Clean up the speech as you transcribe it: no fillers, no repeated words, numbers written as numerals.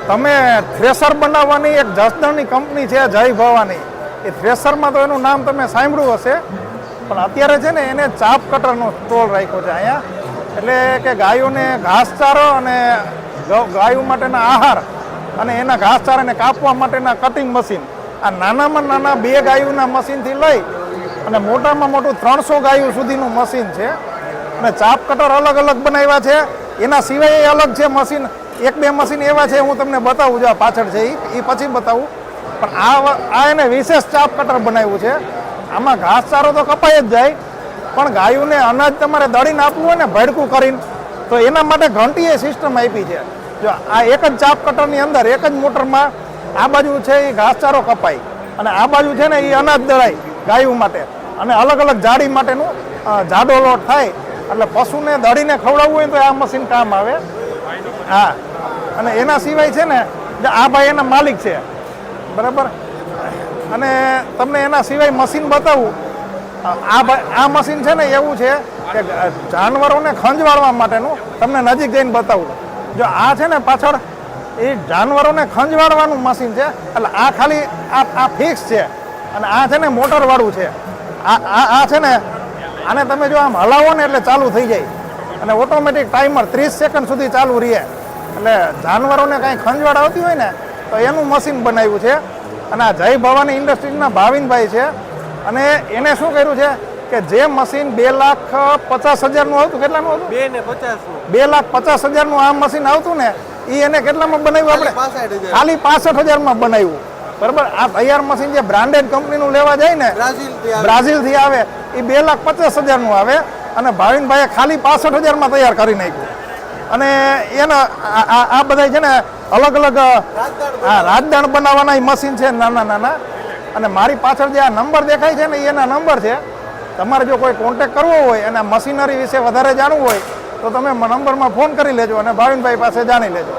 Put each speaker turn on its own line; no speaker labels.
તમે થ્રેસર બનાવવાની એક જસદણની કંપની છે જય ભવાની, એ થ્રેસરમાં તો એનું નામ તમે સાંભળ્યું હશે, પણ અત્યારે છે ને એને ચાપ કટરનો સ્ટોલ રાખ્યો છે અહીંયા. એટલે કે ગાયોને ઘાસચારો અને ગાયો માટેના આહાર અને એના ઘાસચારાને કાપવા માટેના કટિંગ મશીન, આ નાનામાં નાના 2 ગાયોના મશીનથી લઈ અને મોટામાં મોટું 300 ગાયો સુધીનું મશીન છે. અને ચાપ કટર અલગ અલગ બનાવ્યા છે, એના સિવાય અલગ છે મશીન. 1-2 મશીન એવા છે, હું તમને બતાવું છું, પાછળ છે એ પછી બતાવું. પણ આ એને વિશેષ ચાપ કટર બનાવ્યું છે. આમાં ઘાસચારો તો કપાઈ જ જાય, પણ ગાયોને અનાજ તમારે દળીને આપવું હોય ને ભડકું કરીને, તો એના માટે ઘંટીએ સિસ્ટમ આપી છે. જો આ એક જ ચાપ કટરની અંદર એક જ મોટરમાં આ બાજુ છે એ ઘાસચારો કપાય અને આ બાજુ છે ને એ અનાજ દળાય ગાયો માટે, અને અલગ અલગ જાડી માટેનું જાડો લોટ થાય. એટલે પશુને દળીને ખવડાવવું હોય તો આ મશીન કામ આવે. હા, અને એના સિવાય છે ને આ ભાઈ એના માલિક છે, બરાબર. અને તમને એના સિવાય મશીન બતાવું. આ મશીન છે ને એવું છે કે જાનવરોને ખંજવાળવા માટેનું, તમને નજીક જઈને બતાવું. જો આ છે ને પાછળ એ જાનવરોને ખંજવાળવાનું મશીન છે. એટલે આ ખાલી આ ફિક્સ છે અને આ છે ને મોટરવાળું છે. આ છે ને આને તમે જો આમ હલાવો ને એટલે ચાલુ થઈ જાય અને ઓટોમેટિક ટાઈમર 30 સેકન્ડ સુધી ચાલુ રહે. એટલે જાનવરોને કાંઈ ખંજવાળ આવતી હોય ને તો એનું મશીન બનાવ્યું છે. અને આ જય ભવાની ઇન્ડસ્ટ્રીઝના ભાવિનભાઈ છે, અને એને શું કર્યું છે કે જે મશીન 2,50,000નું આવતું, કેટલાનું હતું? 2,50,000નું આ મશીન આવતું ને, એ એને કેટલામાં બનાવ્યું? આપણે ખાલી 65,000માં બનાવ્યું, બરાબર. આ તૈયાર મશીન જે બ્રાન્ડેડ કંપનીનું લેવા જાય ને, બ્રાઝિલથી આવે, એ 2,50,000નું આવે, અને ભાવિનભાઈએ ખાલી 65,000માં તૈયાર કરી નાખ્યું. અને એના આ બધા છે ને અલગ અલગ રાજદાણ બનાવવાના મશીન છે, નાના નાના. અને મારી પાછળ જે આ નંબર દેખાય છે ને, એના નંબર છે. તમારે જો કોઈ કોન્ટેક કરવો હોય અને મશીનરી વિશે વધારે જાણવું હોય તો તમે નંબરમાં ફોન કરી લેજો અને ભાવિનભાઈ પાસે જાણી લેજો.